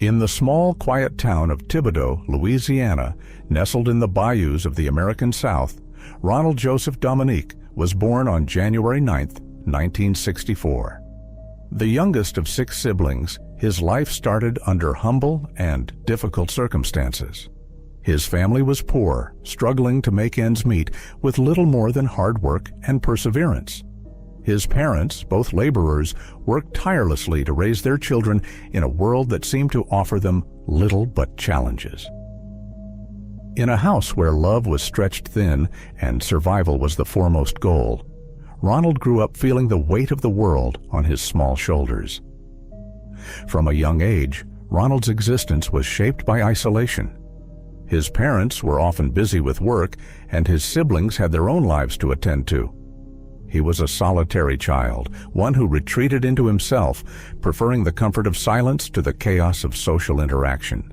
In the small, quiet town of Thibodaux, Louisiana, nestled in the bayous of the American South, Ronald Joseph Dominique was born on January 9, 1964. The youngest of 6 siblings, his life started under humble and difficult circumstances. His family was poor, struggling to make ends meet with little more than hard work and perseverance. His parents, both laborers, worked tirelessly to raise their children in a world that seemed to offer them little but challenges. In a house where love was stretched thin and survival was the foremost goal, Ronald grew up feeling the weight of the world on his small shoulders. From a young age, Ronald's existence was shaped by isolation. His parents were often busy with work, and his siblings had their own lives to attend to. He was a solitary child, one who retreated into himself, preferring the comfort of silence to the chaos of social interaction.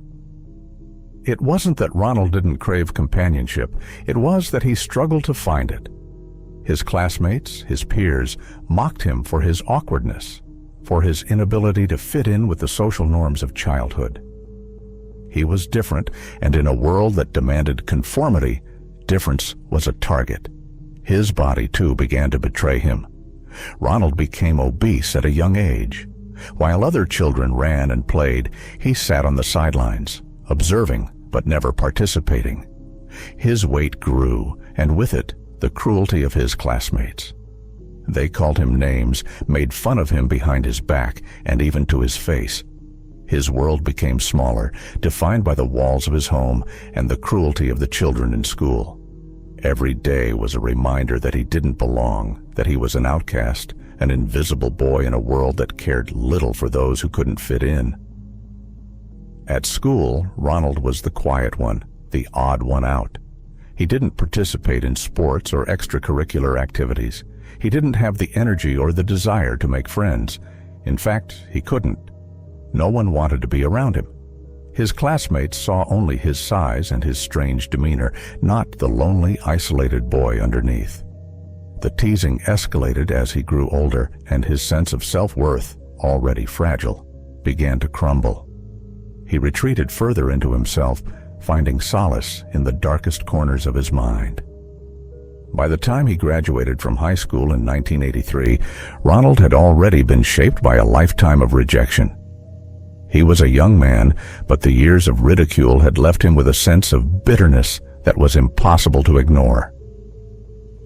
It wasn't that Ronald didn't crave companionship, it was that he struggled to find it. His classmates, his peers, mocked him for his awkwardness, for his inability to fit in with the social norms of childhood. He was different, and in a world that demanded conformity, difference was a target. His body, too, began to betray him. Ronald became obese at a young age. While other children ran and played, he sat on the sidelines, observing but never participating. His weight grew, and with it, the cruelty of his classmates. They called him names, made fun of him behind his back, and even to his face. His world became smaller, defined by the walls of his home and the cruelty of the children in school. Every day was a reminder that he didn't belong, that he was an outcast, an invisible boy in a world that cared little for those who couldn't fit in. At school, Ronald was the quiet one, the odd one out. He didn't participate in sports or extracurricular activities. He didn't have the energy or the desire to make friends. In fact, he couldn't. No one wanted to be around him. His classmates saw only his size and his strange demeanor, not the lonely, isolated boy underneath. The teasing escalated as he grew older, and his sense of self-worth, already fragile, began to crumble. He retreated further into himself, finding solace in the darkest corners of his mind. By the time he graduated from high school in 1983, Ronald had already been shaped by a lifetime of rejection. He was a young man, but the years of ridicule had left him with a sense of bitterness that was impossible to ignore.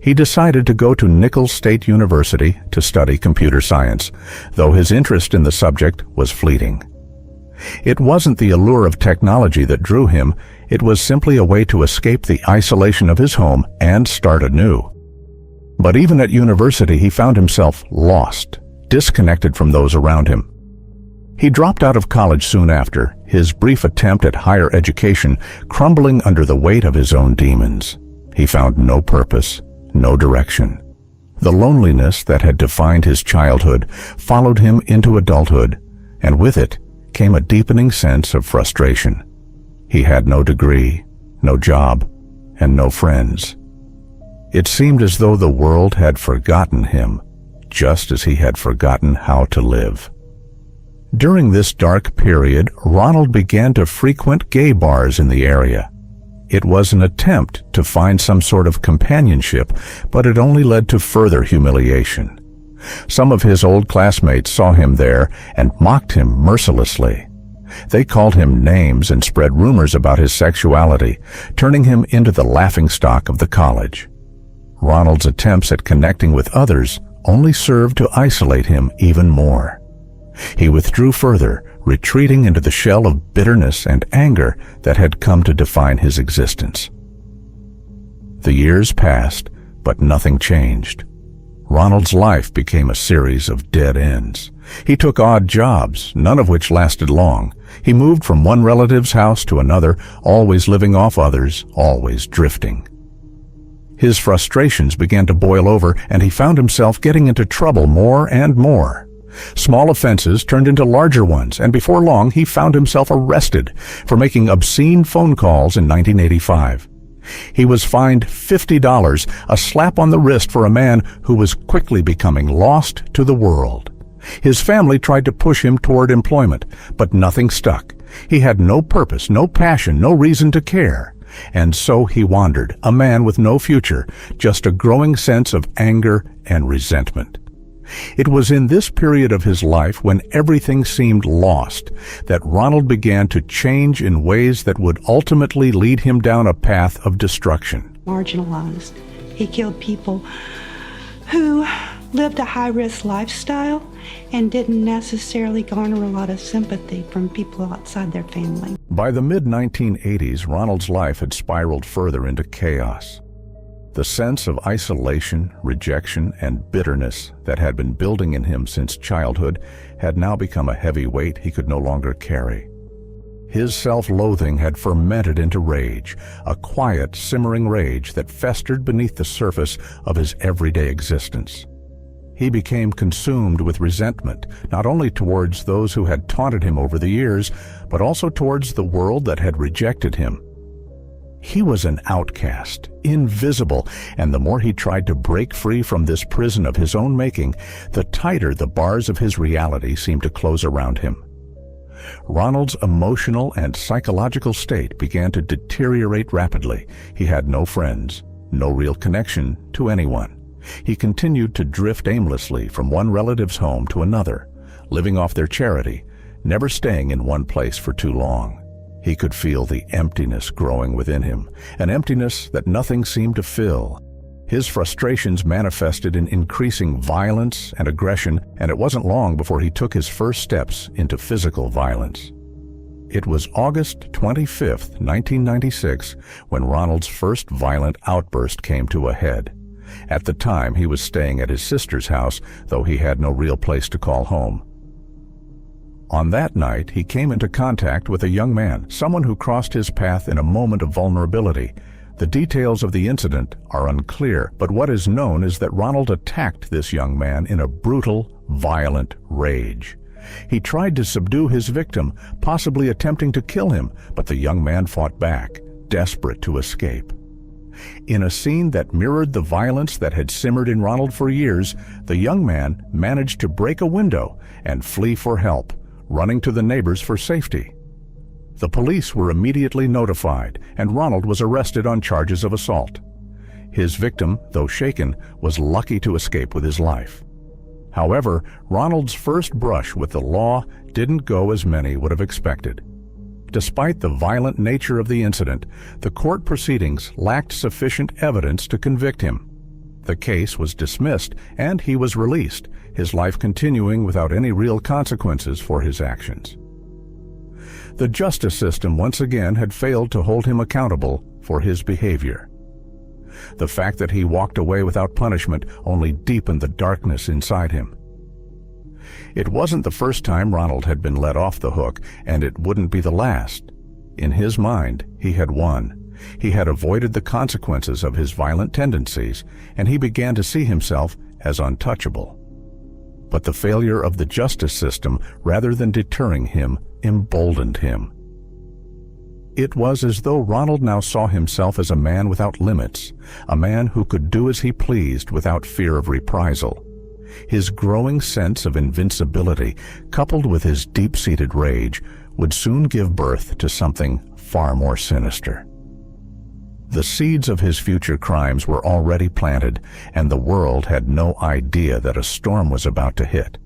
He decided to go to Nicholls State University to study computer science, though his interest in the subject was fleeting. It wasn't the allure of technology that drew him, it was simply a way to escape the isolation of his home and start anew. But even at university, he found himself lost, disconnected from those around him. He dropped out of college soon after, his brief attempt at higher education crumbling under the weight of his own demons. He found no purpose, no direction. The loneliness that had defined his childhood followed him into adulthood, and with it came a deepening sense of frustration. He had no degree, no job, and no friends. It seemed as though the world had forgotten him, just as he had forgotten how to live. During this dark period, Ronald began to frequent gay bars in the area. It was an attempt to find some sort of companionship, but it only led to further humiliation. Some of his old classmates saw him there and mocked him mercilessly. They called him names and spread rumors about his sexuality, turning him into the laughingstock of the college. Ronald's attempts at connecting with others only served to isolate him even more. He withdrew further, retreating into the shell of bitterness and anger that had come to define his existence. The years passed, but nothing changed. Ronald's life became a series of dead ends. He took odd jobs, none of which lasted long. He moved from one relative's house to another, always living off others, always drifting. His frustrations began to boil over, and he found himself getting into trouble more and more. Small offenses turned into larger ones, and before long he found himself arrested for making obscene phone calls in 1985. He was fined $50, a slap on the wrist for a man who was quickly becoming lost to the world. His family tried to push him toward employment, but nothing stuck. He had no purpose, no passion, no reason to care. And so he wandered, a man with no future, just a growing sense of anger and resentment. It was in this period of his life, when everything seemed lost, that Ronald began to change in ways that would ultimately lead him down a path of destruction. Marginalized. He killed people who lived a high-risk lifestyle and didn't necessarily garner a lot of sympathy from people outside their family. By the mid-1980s, Ronald's life had spiraled further into chaos. The sense of isolation, rejection, and bitterness that had been building in him since childhood had now become a heavy weight he could no longer carry. His self-loathing had fermented into rage, a quiet, simmering rage that festered beneath the surface of his everyday existence. He became consumed with resentment, not only towards those who had taunted him over the years, but also towards the world that had rejected him. He was an outcast, invisible, and the more he tried to break free from this prison of his own making, the tighter the bars of his reality seemed to close around him. Ronald's emotional and psychological state began to deteriorate rapidly. He had no friends, no real connection to anyone. He continued to drift aimlessly from one relative's home to another, living off their charity, never staying in one place for too long. He could feel the emptiness growing within him, an emptiness that nothing seemed to fill. His frustrations manifested in increasing violence and aggression, and it wasn't long before he took his first steps into physical violence. It was August 25, 1996, when Ronald's first violent outburst came to a head. At the time, he was staying at his sister's house, though he had no real place to call home. On that night, he came into contact with a young man, someone who crossed his path in a moment of vulnerability. The details of the incident are unclear, but what is known is that Ronald attacked this young man in a brutal, violent rage. He tried to subdue his victim, possibly attempting to kill him, but the young man fought back, desperate to escape. In a scene that mirrored the violence that had simmered in Ronald for years, the young man managed to break a window and flee for help, running to the neighbors for safety. The police were immediately notified, and Ronald was arrested on charges of assault. His victim, though shaken, was lucky to escape with his life. However, Ronald's first brush with the law didn't go as many would have expected. Despite the violent nature of the incident, the court proceedings lacked sufficient evidence to convict him. The case was dismissed, and he was released, his life continuing without any real consequences for his actions. The justice system once again had failed to hold him accountable for his behavior. The fact that he walked away without punishment only deepened the darkness inside him. It wasn't the first time Ronald had been let off the hook, and it wouldn't be the last. In his mind, he had won. He had avoided the consequences of his violent tendencies, and he began to see himself as untouchable. But the failure of the justice system, rather than deterring him, emboldened him. It was as though Ronald now saw himself as a man without limits, a man who could do as he pleased without fear of reprisal. His growing sense of invincibility, coupled with his deep-seated rage, would soon give birth to something far more sinister. The seeds of his future crimes were already planted, and the world had no idea that a storm was about to hit.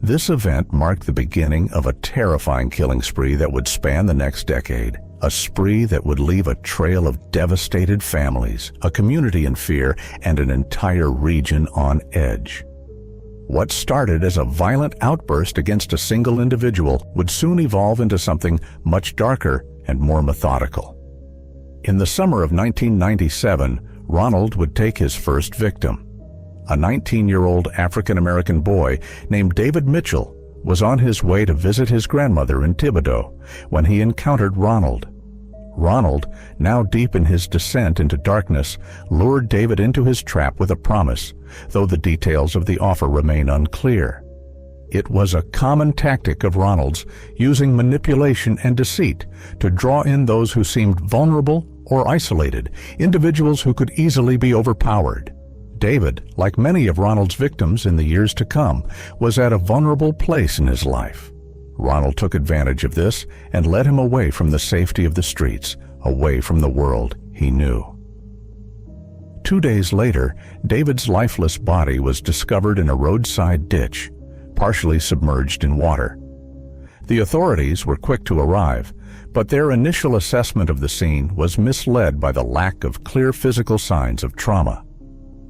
This event marked the beginning of a terrifying killing spree that would span the next decade, a spree that would leave a trail of devastated families, a community in fear, and an entire region on edge. What started as a violent outburst against a single individual would soon evolve into something much darker and more methodical. In the summer of 1997, Ronald would take his first victim. A 19-year-old African-American boy named David Mitchell was on his way to visit his grandmother in Thibodaux when he encountered Ronald. Ronald, now deep in his descent into darkness, lured David into his trap with a promise, though the details of the offer remain unclear. It was a common tactic of Ronald's, using manipulation and deceit to draw in those who seemed vulnerable or isolated, individuals who could easily be overpowered. David, like many of Ronald's victims in the years to come, was at a vulnerable place in his life. Ronald took advantage of this and led him away from the safety of the streets, away from the world he knew. 2 days later, David's lifeless body was discovered in a roadside ditch, partially submerged in water. The authorities were quick to arrive, but their initial assessment of the scene was misled by the lack of clear physical signs of trauma.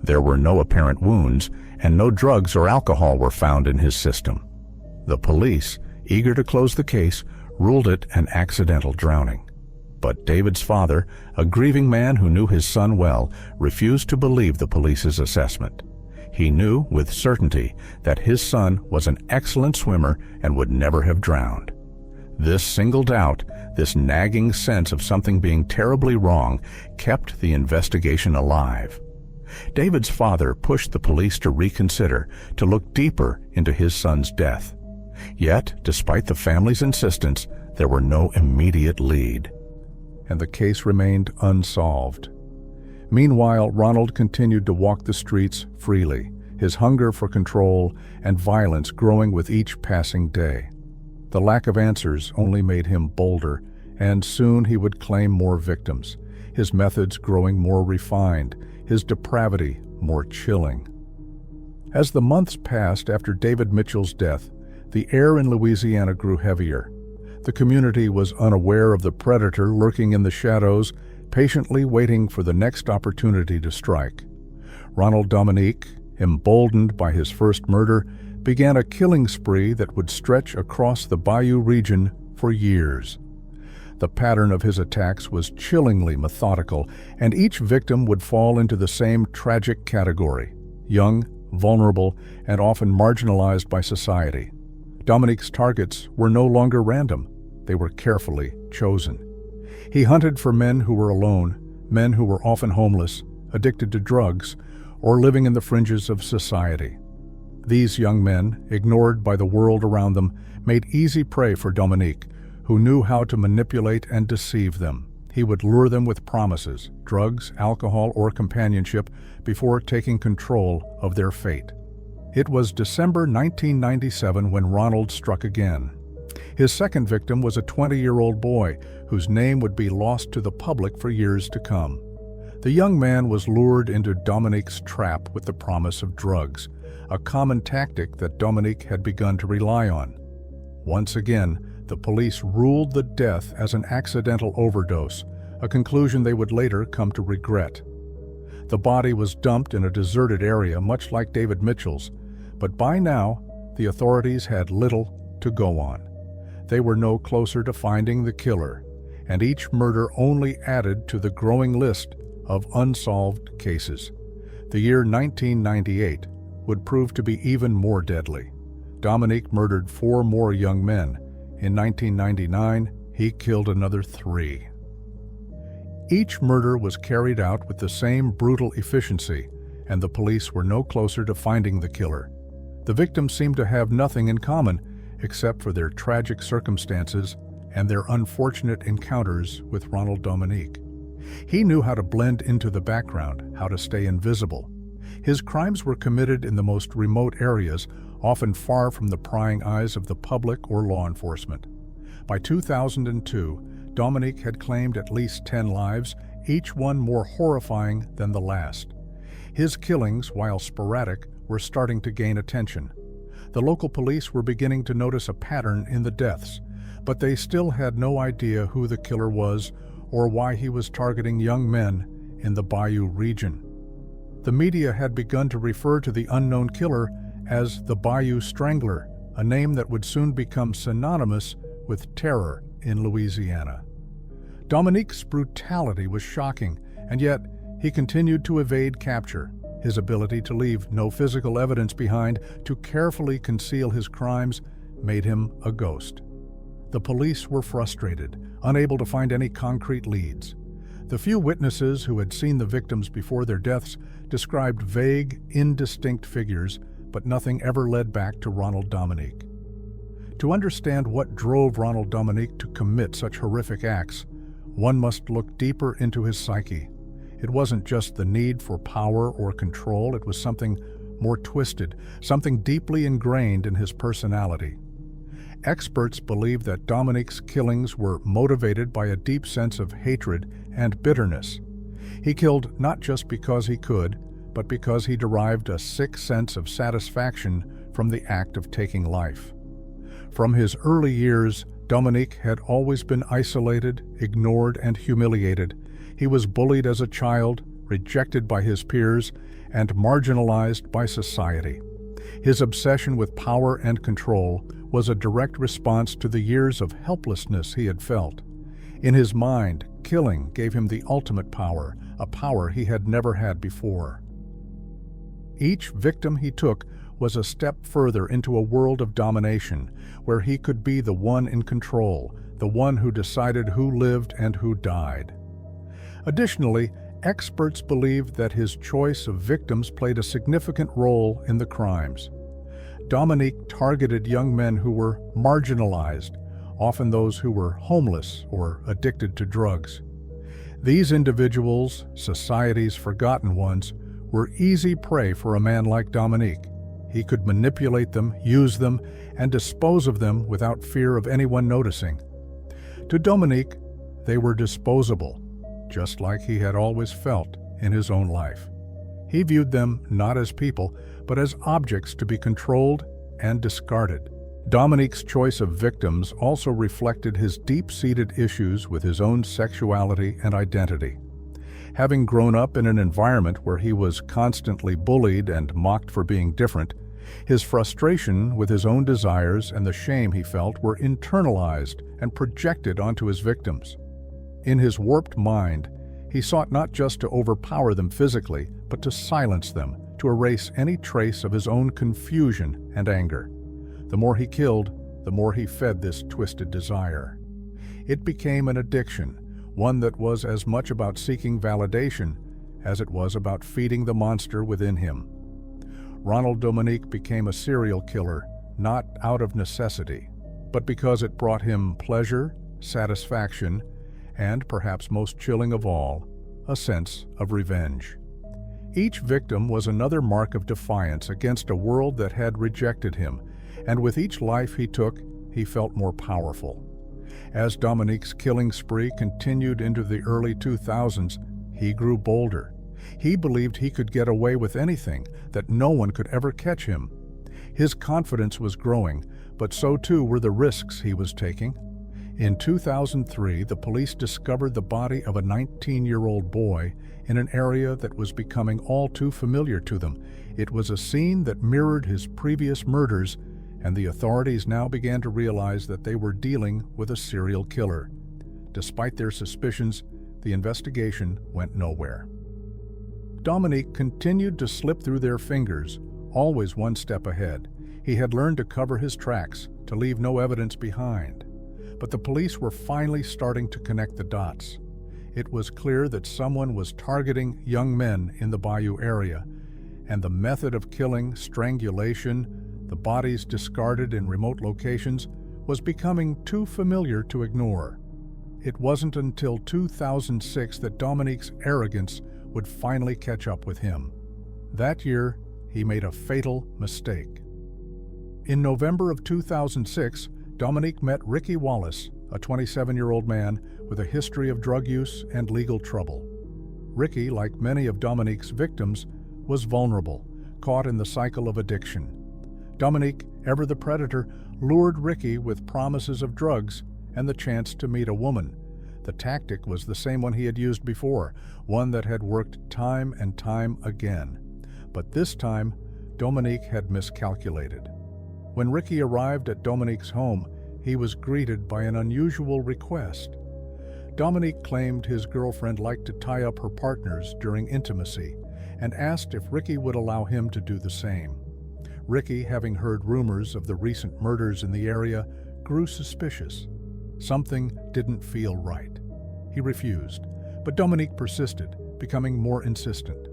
There were no apparent wounds, and no drugs or alcohol were found in his system. The police, eager to close the case, ruled it an accidental drowning. But David's father, a grieving man who knew his son well, refused to believe the police's assessment. He knew with certainty that his son was an excellent swimmer and would never have drowned. This single doubt, this nagging sense of something being terribly wrong, kept the investigation alive. David's father pushed the police to reconsider, to look deeper into his son's death. Yet, despite the family's insistence, there were no immediate lead, and the case remained unsolved. Meanwhile, Ronald continued to walk the streets freely, his hunger for control and violence growing with each passing day. The lack of answers only made him bolder, and soon he would claim more victims, his methods growing more refined, his depravity more chilling. As the months passed after David Mitchell's death, the air in Louisiana grew heavier. The community was unaware of the predator lurking in the shadows, patiently waiting for the next opportunity to strike. Ronald Dominique, emboldened by his first murder, began a killing spree that would stretch across the Bayou region for years. The pattern of his attacks was chillingly methodical, and each victim would fall into the same tragic category: young, vulnerable, and often marginalized by society. Dominique's targets were no longer random. They were carefully chosen. He hunted for men who were alone, men who were often homeless, addicted to drugs, or living in the fringes of society. These young men, ignored by the world around them, made easy prey for Dominique, who knew how to manipulate and deceive them. He would lure them with promises, drugs, alcohol, or companionship before taking control of their fate. It was December 1997 when Ronald struck again. His second victim was a 20-year-old boy whose name would be lost to the public for years to come. The young man was lured into Dominique's trap with the promise of drugs, a common tactic that Dominique had begun to rely on. Once again, the police ruled the death as an accidental overdose, a conclusion they would later come to regret. The body was dumped in a deserted area much like David Mitchell's, but by now, the authorities had little to go on. They were no closer to finding the killer, and each murder only added to the growing list of unsolved cases. The year 1998 would prove to be even more deadly. Dominique murdered 4 more young men. In 1999, he killed another 3. Each murder was carried out with the same brutal efficiency, and the police were no closer to finding the killer. The victims seemed to have nothing in common except for their tragic circumstances and their unfortunate encounters with Ronald Dominique. He knew how to blend into the background, how to stay invisible. His crimes were committed in the most remote areas, often far from the prying eyes of the public or law enforcement. By 2002, Dominique had claimed at least 10 lives, each one more horrifying than the last. His killings, while sporadic, were starting to gain attention. The local police were beginning to notice a pattern in the deaths, but they still had no idea who the killer was or why he was targeting young men in the Bayou region. The media had begun to refer to the unknown killer as the Bayou Strangler, a name that would soon become synonymous with terror in Louisiana. Dominique's brutality was shocking, and yet he continued to evade capture. His ability to leave no physical evidence behind, to carefully conceal his crimes, made him a ghost. The police were frustrated, unable to find any concrete leads. The few witnesses who had seen the victims before their deaths described vague, indistinct figures, but nothing ever led back to Ronald Dominique. To understand what drove Ronald Dominique to commit such horrific acts, one must look deeper into his psyche. It wasn't just the need for power or control, it was something more twisted, something deeply ingrained in his personality. Experts believe that Dominique's killings were motivated by a deep sense of hatred and bitterness. He killed not just because he could, but because he derived a sick sense of satisfaction from the act of taking life. From his early years, Dominique had always been isolated, ignored, and humiliated. He was bullied as a child, rejected by his peers, and marginalized by society. His obsession with power and control was a direct response to the years of helplessness he had felt. In his mind, killing gave him the ultimate power, a power he had never had before. Each victim he took was a step further into a world of domination, where he could be the one in control, the one who decided who lived and who died. Additionally, experts believed that his choice of victims played a significant role in the crimes. Dominique targeted young men who were marginalized, often those who were homeless or addicted to drugs. These individuals, society's forgotten ones, were easy prey for a man like Dominique. He could manipulate them, use them, and dispose of them without fear of anyone noticing. To Dominique, they were disposable, just like he had always felt in his own life. He viewed them not as people, but as objects to be controlled and discarded. Dominique's choice of victims also reflected his deep-seated issues with his own sexuality and identity. Having grown up in an environment where he was constantly bullied and mocked for being different, his frustration with his own desires and the shame he felt were internalized and projected onto his victims. In his warped mind, he sought not just to overpower them physically, but to silence them, to erase any trace of his own confusion and anger. The more he killed, the more he fed this twisted desire. It became an addiction, one that was as much about seeking validation as it was about feeding the monster within him. Ronald Dominique became a serial killer, not out of necessity, but because it brought him pleasure, satisfaction, and, perhaps most chilling of all, a sense of revenge. Each victim was another mark of defiance against a world that had rejected him, and with each life he took, he felt more powerful. As Dominique's killing spree continued into the early 2000s, he grew bolder. He believed he could get away with anything, that no one could ever catch him. His confidence was growing, but so too were the risks he was taking. In 2003, the police discovered the body of a 19-year-old boy in an area that was becoming all too familiar to them. It was a scene that mirrored his previous murders, and the authorities now began to realize that they were dealing with a serial killer. Despite their suspicions, the investigation went nowhere. Dominique continued to slip through their fingers, always one step ahead. He had learned to cover his tracks, to leave no evidence behind. But the police were finally starting to connect the dots. It was clear that someone was targeting young men in the Bayou area, and the method of killing, strangulation, the bodies discarded in remote locations, was becoming too familiar to ignore. It wasn't until 2006 that Dominique's arrogance would finally catch up with him. That year, he made a fatal mistake. In November of 2006, Dominique met Ricky Wallace, a 27-year-old man with a history of drug use and legal trouble. Ricky, like many of Dominique's victims, was vulnerable, caught in the cycle of addiction. Dominique, ever the predator, lured Ricky with promises of drugs and the chance to meet a woman. The tactic was the same one he had used before, one that had worked time and time again. But this time, Dominique had miscalculated. When Ricky arrived at Dominique's home, he was greeted by an unusual request. Dominique claimed his girlfriend liked to tie up her partners during intimacy and asked if Ricky would allow him to do the same. Ricky, having heard rumors of the recent murders in the area, grew suspicious. Something didn't feel right. He refused, but Dominique persisted, becoming more insistent.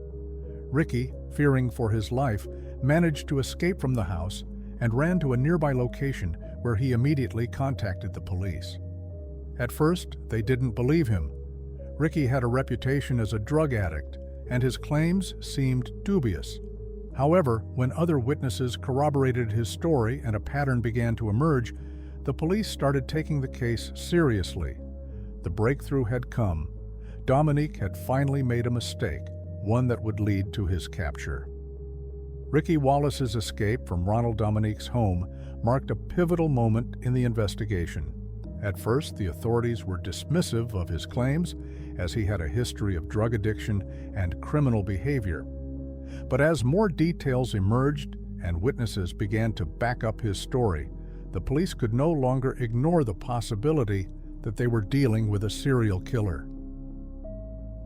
Ricky, fearing for his life, managed to escape from the house and ran to a nearby location where he immediately contacted the police. At first, they didn't believe him. Ricky had a reputation as a drug addict, and his claims seemed dubious. However, when other witnesses corroborated his story and a pattern began to emerge, The police started taking the case seriously. The breakthrough had come. Dominique had finally made a mistake, one that would lead to his capture. Ricky Wallace's escape from Ronald Dominique's home marked a pivotal moment in the investigation. At first, the authorities were dismissive of his claims, as he had a history of drug addiction and criminal behavior. But as more details emerged and witnesses began to back up his story, the police could no longer ignore the possibility that they were dealing with a serial killer.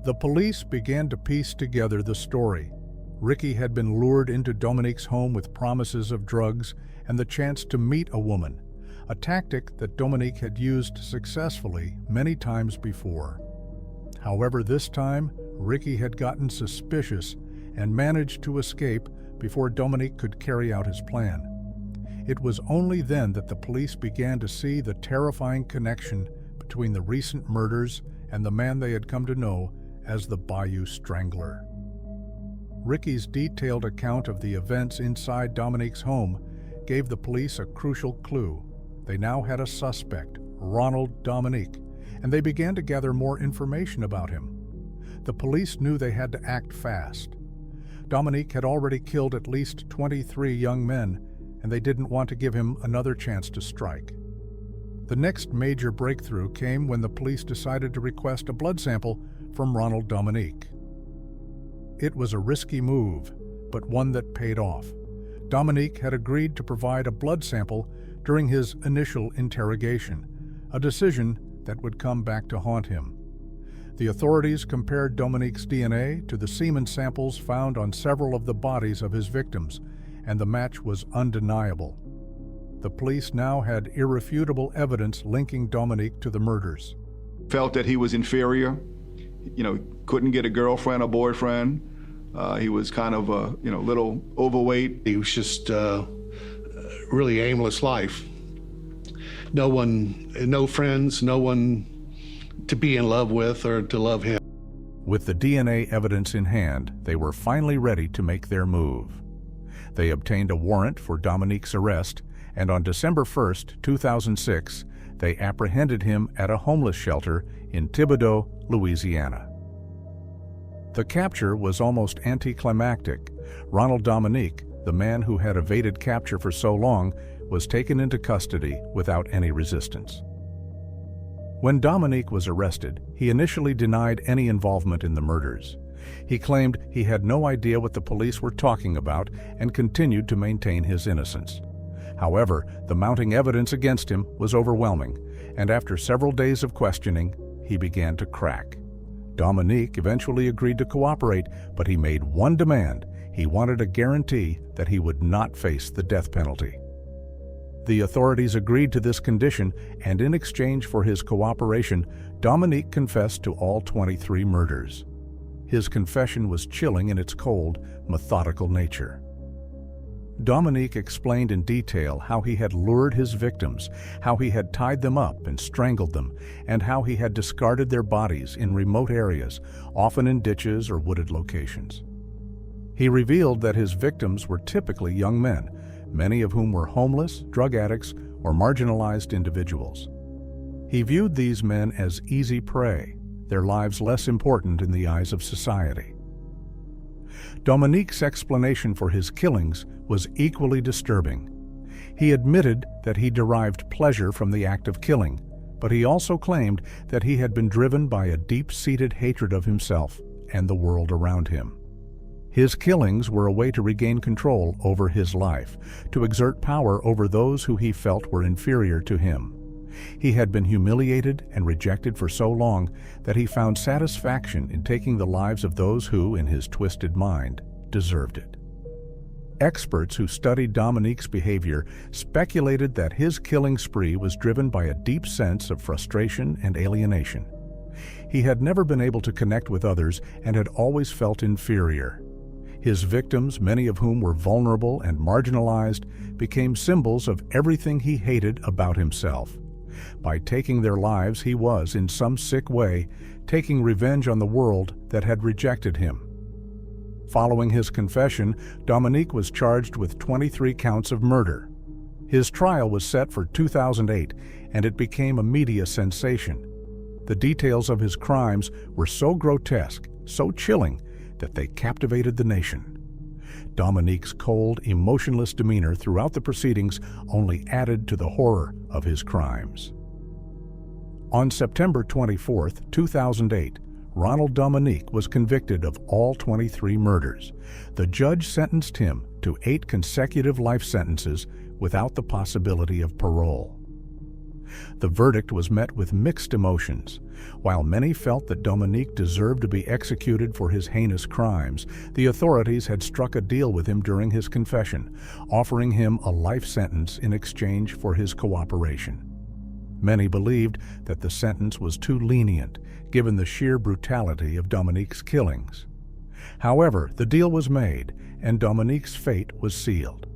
The police began to piece together the story. Ricky had been lured into Dominique's home with promises of drugs and the chance to meet a woman, a tactic that Dominique had used successfully many times before. However, this time, Ricky had gotten suspicious and managed to escape before Dominique could carry out his plan. It was only then that the police began to see the terrifying connection between the recent murders and the man they had come to know as the Bayou Strangler. Ricky's detailed account of the events inside Dominique's home gave the police a crucial clue. They now had a suspect, Ronald Dominique, and they began to gather more information about him. The police knew they had to act fast. Dominique had already killed at least 23 young men, and they didn't want to give him another chance to strike. The next major breakthrough came when the police decided to request a blood sample from Ronald Dominique. It was a risky move, but one that paid off. Dominique had agreed to provide a blood sample during his initial interrogation, a decision that would come back to haunt him. The authorities compared Dominique's DNA to the semen samples found on several of the bodies of his victims, and the match was undeniable. The police now had irrefutable evidence linking Dominique to the murders. Felt that he was inferior, couldn't get a girlfriend or boyfriend. He was kind of a little overweight. He was just really aimless life. No friends, no one to be in love with or to love him. With the DNA evidence in hand, they were finally ready to make their move. They obtained a warrant for Dominique's arrest, and on December 1st, 2006, they apprehended him at a homeless shelter in Thibodaux, Louisiana. The capture was almost anticlimactic. Ronald Dominique, the man who had evaded capture for so long, was taken into custody without any resistance. When Dominique was arrested, he initially denied any involvement in the murders. He claimed he had no idea what the police were talking about and continued to maintain his innocence. However, the mounting evidence against him was overwhelming, and after several days of questioning, he began to crack. Dominique eventually agreed to cooperate, but he made one demand. He wanted a guarantee that he would not face the death penalty. The authorities agreed to this condition, and in exchange for his cooperation, Dominique confessed to all 23 murders. His confession was chilling in its cold, methodical nature. Dominique explained in detail how he had lured his victims, how he had tied them up and strangled them, and how he had discarded their bodies in remote areas, often in ditches or wooded locations. He revealed that his victims were typically young men, many of whom were homeless, drug addicts, or marginalized individuals. He viewed these men as easy prey, their lives less important in the eyes of society. Dominique's explanation for his killings was equally disturbing. He admitted that he derived pleasure from the act of killing, but he also claimed that he had been driven by a deep-seated hatred of himself and the world around him. His killings were a way to regain control over his life, to exert power over those who he felt were inferior to him. He had been humiliated and rejected for so long that he found satisfaction in taking the lives of those who, in his twisted mind, deserved it. Experts who studied Dominique's behavior speculated that his killing spree was driven by a deep sense of frustration and alienation. He had never been able to connect with others and had always felt inferior. His victims, many of whom were vulnerable and marginalized, became symbols of everything he hated about himself. By taking their lives, he was, in some sick way, taking revenge on the world that had rejected him. Following his confession, Dominique was charged with 23 counts of murder. His trial was set for 2008, and it became a media sensation. The details of his crimes were so grotesque, so chilling, that they captivated the nation. Dominique's cold, emotionless demeanor throughout the proceedings only added to the horror of his crimes. On September 24, 2008, Ronald Dominique was convicted of all 23 murders. The judge sentenced him to 8 consecutive life sentences without the possibility of parole. The verdict was met with mixed emotions. While many felt that Dominique deserved to be executed for his heinous crimes, the authorities had struck a deal with him during his confession, offering him a life sentence in exchange for his cooperation. Many believed that the sentence was too lenient, given the sheer brutality of Dominique's killings. However, the deal was made, and Dominique's fate was sealed.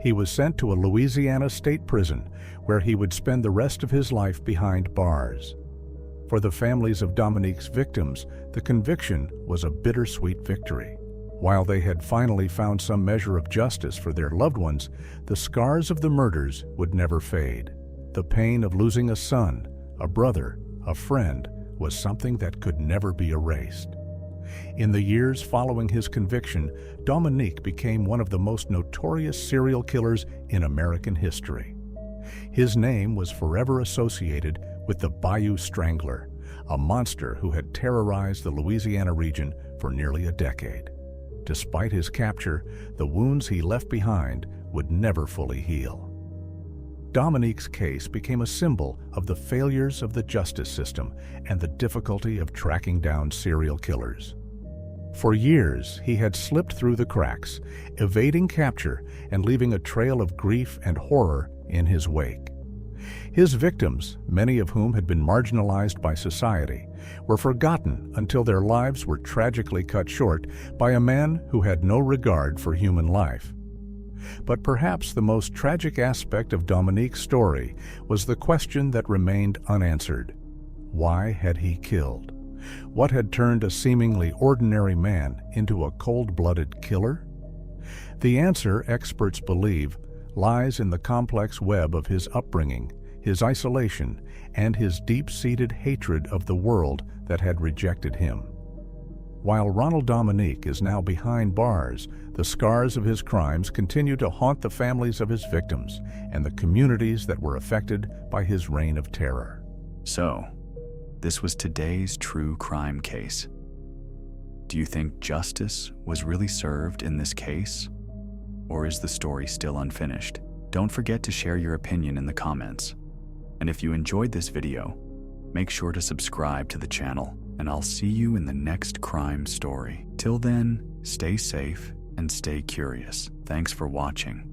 He was sent to a Louisiana state prison, where he would spend the rest of his life behind bars. For the families of Dominique's victims, the conviction was a bittersweet victory. While they had finally found some measure of justice for their loved ones, the scars of the murders would never fade. The pain of losing a son, a brother, a friend, was something that could never be erased. In the years following his conviction, Dominique became one of the most notorious serial killers in American history. His name was forever associated with the Bayou Strangler, a monster who had terrorized the Louisiana region for nearly a decade. Despite his capture, the wounds he left behind would never fully heal. Dominique's case became a symbol of the failures of the justice system and the difficulty of tracking down serial killers. For years, he had slipped through the cracks, evading capture and leaving a trail of grief and horror in his wake. His victims, many of whom had been marginalized by society, were forgotten until their lives were tragically cut short by a man who had no regard for human life. But perhaps the most tragic aspect of Dominique's story was the question that remained unanswered. Why had he killed? What had turned a seemingly ordinary man into a cold-blooded killer? The answer, experts believe, lies in the complex web of his upbringing, his isolation, and his deep-seated hatred of the world that had rejected him. While Ronald Dominique is now behind bars, the scars of his crimes continue to haunt the families of his victims and the communities that were affected by his reign of terror. So, this was today's true crime case. Do you think justice was really served in this case? Or is the story still unfinished? Don't forget to share your opinion in the comments. And if you enjoyed this video, make sure to subscribe to the channel, and I'll see you in the next crime story. Till then, stay safe and stay curious. Thanks for watching.